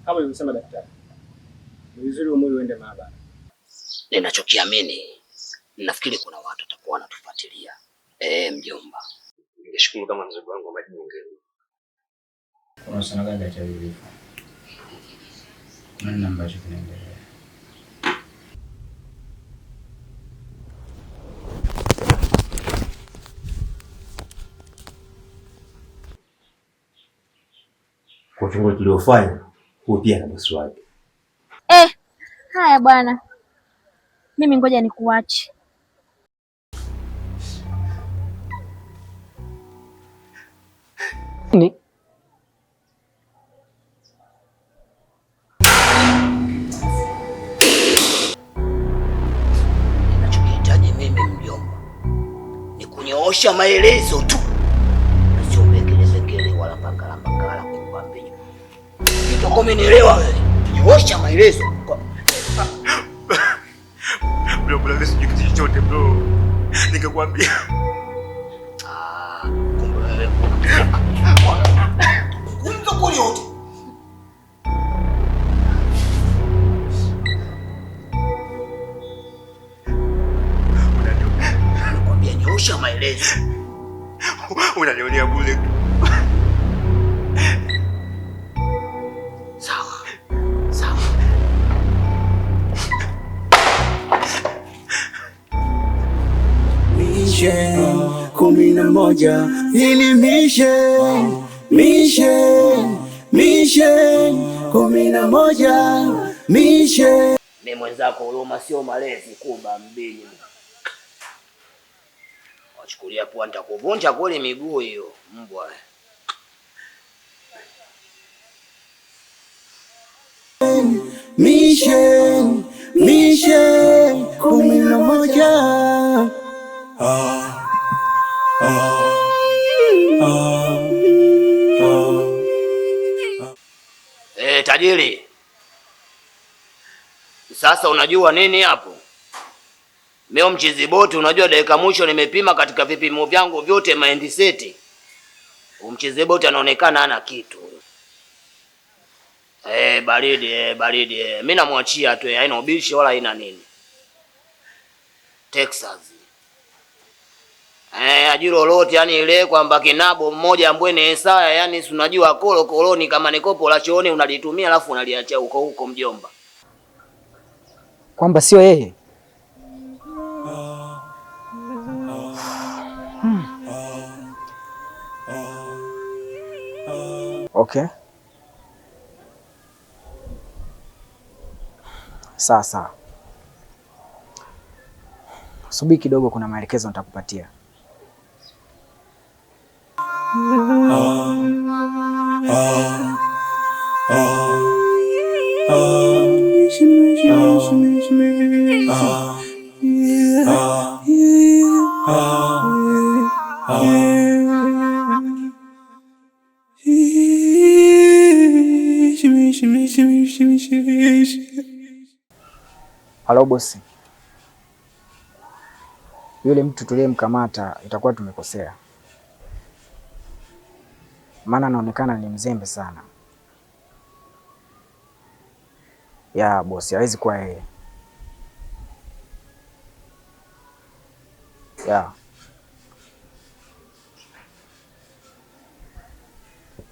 kama alivyosema daktari, ni vizuri mwili uende maabara. Ninachokiamini, nafikiri kuna watu watakuwa wanatufuatilia. Mjomba, ningeshukuru kama mzee wangu maji ungeni. Kuna sana gani daktari hivi? Nani ambacho kinaendelea? Kwa tungo tuliofanya, huo pia na maswali. Haya bwana. Mimi ngoja nikuache. Ni ninachokihitaji mimi mjomba ni kunyoosha maelezo tu. Sio mbekele wala pakala kukwambia. Ndio umenielewa wewe? Nyoosha maelezo. Bro, sijui kitu chochote bro. Nikakwambia. Kumbe wewe. Kumbe kule yote. Nakwambia nyoosha maelezo. Unanionea bure tu. Sawa. Mishe 11 ili mishe 11 mishe. Mimi mwenzako huruma sio malezi kuba mbili. Wachukulia poa nitakuvunja kweli miguu hiyo mbwa. Mishe 11. Tajiri. Sasa unajua nini hapo? Meo mchizi boti, unajua dakika mwisho nimepima katika vipimo vyangu vyote mindset. Mchizi boti anaonekana hana kitu. Baridi. Mimi namwachia tu, haina ubishi wala haina nini. Texas. Ajiro lolote yani ile kwamba kinabo mmoja ambwene Isaya, yani si unajua koloni kama ni kopo la chooni unalitumia alafu unaliacha huko mjomba. kwamba sio yeye. Okay. Sasa subiri kidogo, kuna maelekezo nitakupatia. Halo bosi. Yule mtu tuliyemkamata itakuwa tumekosea. Maana anaonekana ni mzembe sana. Ya bosi, hawezi kuwa yeye. Ya.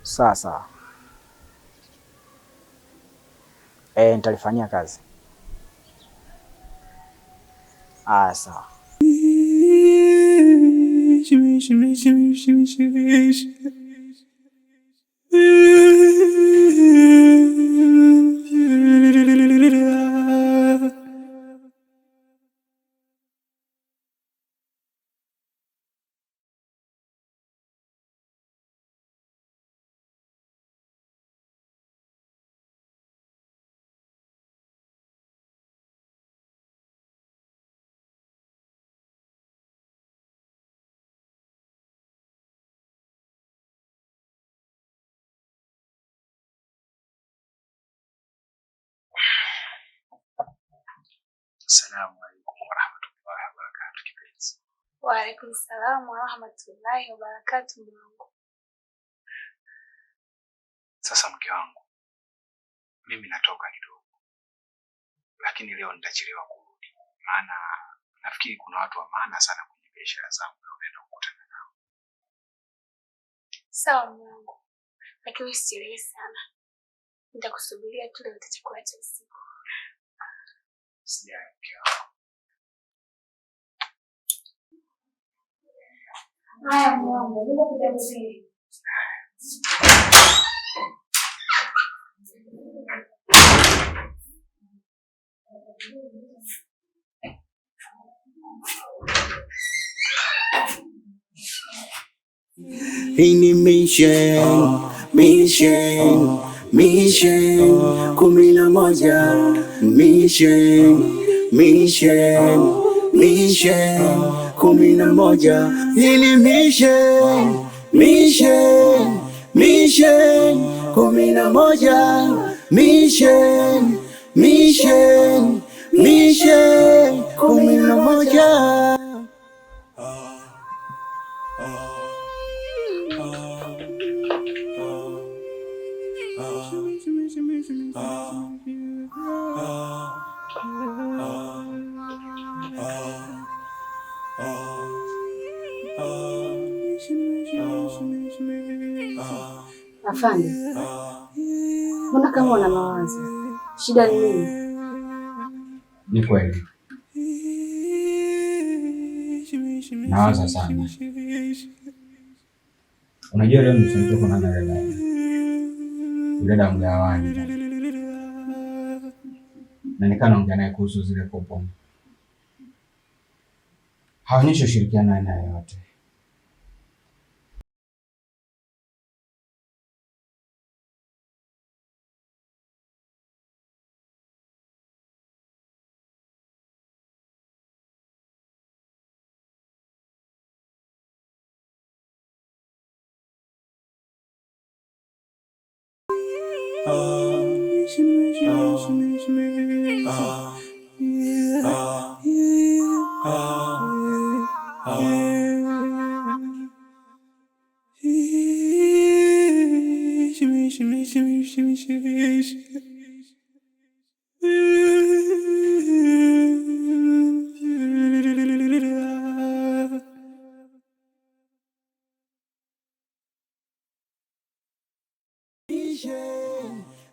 Sasa. Nitalifanyia kazi. Sawa. Assalamu alaikum warahmatullahi wabarakatuh kipenzi. Wa alaikum salaam warahmatullahi wabarakatuh. Sasa mke wangu, mimi natoka kidogo, lakini leo nitachelewa kurudi, maana nafikiri kuna watu wa maana sana kwenye biashara zangu leo naenda kukutana nao. Sawa Mungu, lakini usichelewe sana. Nitakusubiria tu leo chakula cha usiku. Sijai. Haya Mungu, niko kujadili. Hii ni mission 11 mission 11. Hii ni mission 11 mission 11. Afande, mbona kama una mawazo? Shida ni nini? Ni kweli nawaza sana. Unajua leo nimetoka na dada mgawani na nikaongea naye kuhusu zile kopo. Haonyeshi ushirikiano na yote.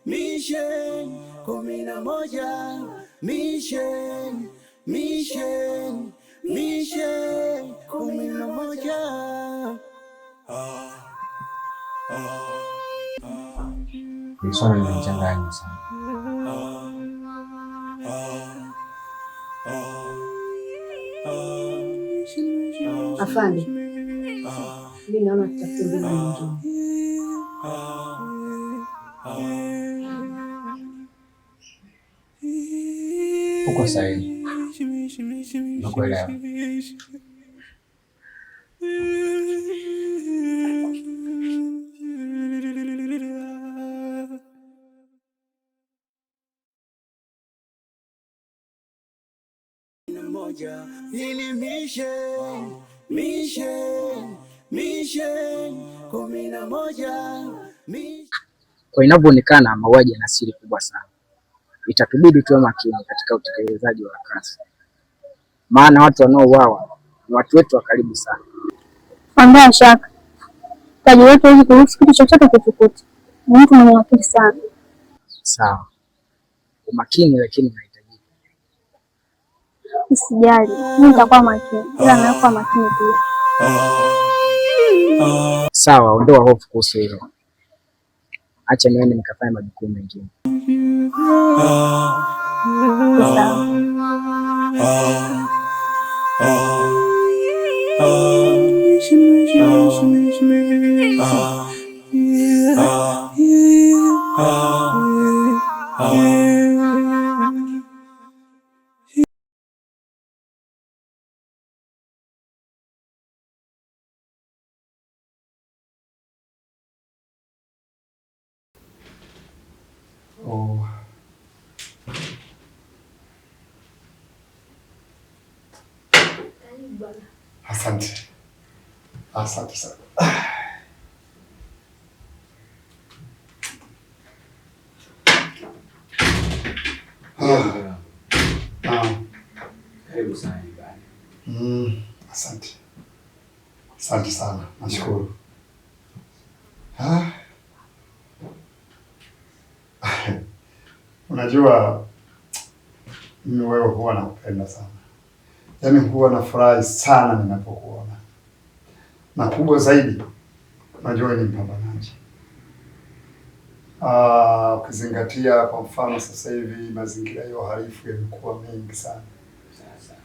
Mission 11 mission 11. Ni swala linanichanganya sana. Afande, mimi naona tutafute mbinu nyingine. Uko sahihi. Nakuelewa. Hili mission 11. Kwa inavyoonekana mauaji yana siri kubwa sana. Itatubidi tuwe makini katika utekelezaji wa kazi, maana watu wanaouawa ni watu wetu wa karibu sana. Ondoa shaka, taji wetu hizi kuhusu kitu chochote kutukuta. Ni mtu mwenye akili sana. Sawa, umakini lakini unahitajika. Usijali, mimi nitakuwa makini, ila nakuwa makini pia. Sawa, ondoa hofu kuhusu hilo. Acha niende nikafanye majukumu mengine. Oh. Asante. Asante sana. Karibu sana nyumbani. Asante. Asante sana. Nashukuru. Unajua mimi wewe huwa nakupenda sana. Yaani huwa nafurahi sana ninapokuona. Na kubwa zaidi, unajua ni mpambanaji. Ukizingatia kwa mfano sasa hivi mazingira ya uhalifu yamekuwa mengi sana.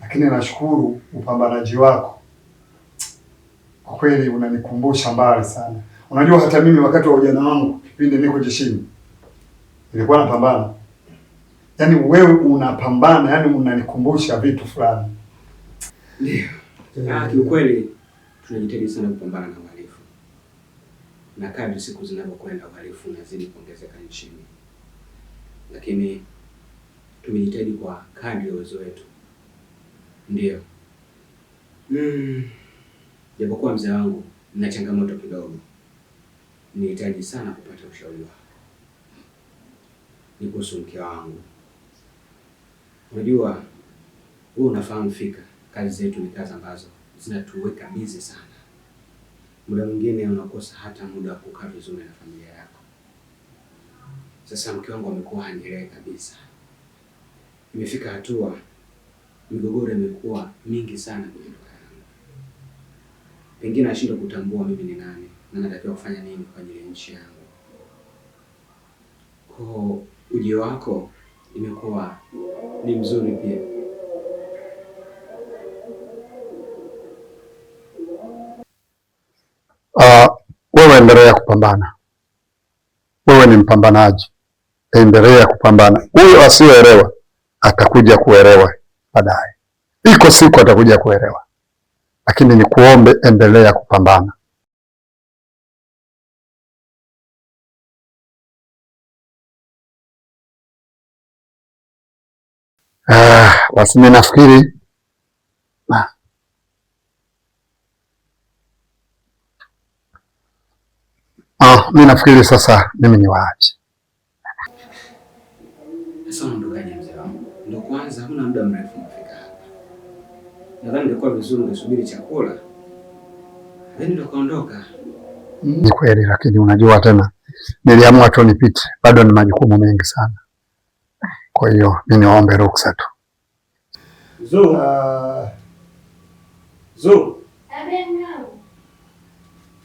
Lakini nashukuru upambanaji wako. Kwa kweli unanikumbusha mbali sana. Unajua hata mimi wakati wa ujana wangu kipindi niko jeshini nilikuwa napambana. Yaani wewe unapambana, yaani unanikumbusha vitu fulani. Ndio. Kiukweli tunajitahidi sana kupambana na uhalifu. Na kadri siku zinavyokwenda uhalifu unazidi kuongezeka nchini. Lakini tumejitahidi kwa kadri ya uwezo wetu. Ndio. Japokuwa mzee wangu na changamoto kidogo. Nihitaji sana kupata ushauri wako. Ni kuhusu mke wangu. Unajua, wewe unafahamu fika kazi zetu ni kazi ambazo zinatuweka busy sana. Muda mwingine unakosa hata muda wa kukaa vizuri na familia yako. Sasa mke wangu amekuwa hanielewi kabisa. Imefika hatua migogoro imekuwa mingi sana kwenye ndoa yangu. Pengine nashindwa kutambua mimi ni nani na natakiwa kufanya nini kwa ajili ya nchi yangu. Kwa ujio wako imekuwa ni mzuri pia. Wewe endelea kupambana. Wewe ni mpambanaji. Endelea kupambana. Huyo asiyeelewa atakuja kuelewa baadaye. Iko siku atakuja kuelewa. Lakini nikuombe endelea kupambana. Basi mimi nafikiri mimi nafikiri sasa mimi niwaache. Sasa unaondokaje mzee wangu? Ndio kwanza hamna muda mrefu umefika hapa. Nadhani ingekuwa vizuri ungesubiri chakula. Ndio kaondoka. Ni kweli, lakini unajua tena niliamua tu nipite. Bado ni majukumu mengi sana. Kwa hiyo mimi niombe ruksa tu. Zo.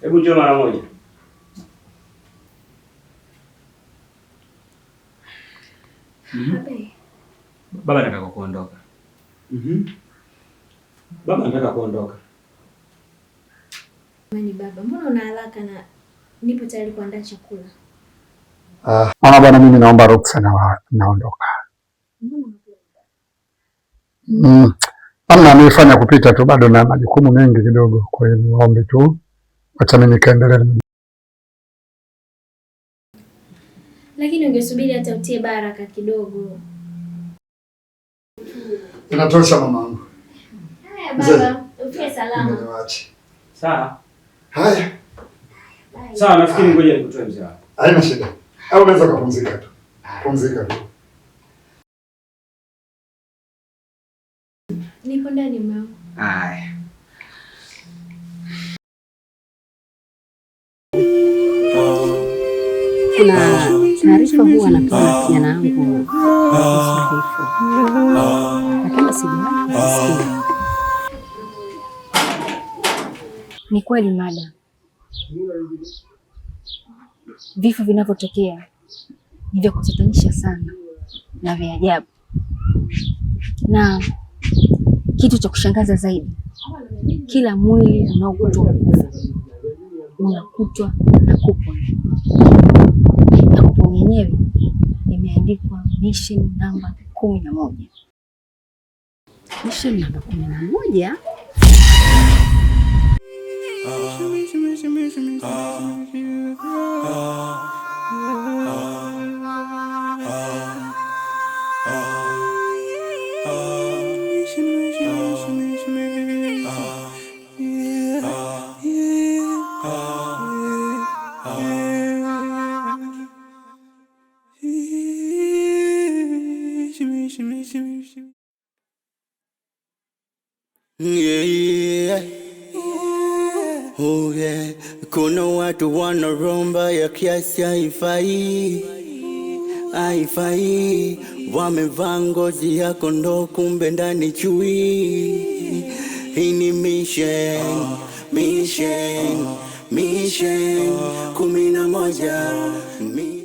Hebu njoo mara moja. Baba anataka kuondoka. Baba anataka kuondoka. Mani baba, mbona una haraka na nipo tayari kuandaa chakula? Mama bwana, mimi naomba ruksa na naondoka. Amna nilifanya kupita tu, bado na majukumu mengi kidogo, kwa hiyo niombe tu acha mimi nikaendelea. Lakini ungesubiri hata utie baraka kidogo. Inatosha mamangu. Haya baba, ufike salama. Sawa. Haya. Sawa, nafikiri ngoja nikutoe mzee wako. Haina shida. Au unaweza kupumzika tu. Pumzika tu. Niko ndani mama. Haya. Kuna taarifa huwa anapewa kijana wangu Yusufu. Lakini sijawahi kusikia. Ni kweli madam. Vifo vinavyotokea ni vya kutatanisha sana na vya ajabu. Na kitu cha kushangaza zaidi, kila mwili unaokutwa unakutwa na kupwa. Na kupwa yenyewe imeandikwa mission namba 11. Mission namba 11? Yeah. Oh yeah. Kuna watu wanaromba ya kiasi haifai, haifai. Wamevaa ngozi ya kondoo kumbe ndani chui. Hii ni mission, mission, mission 11.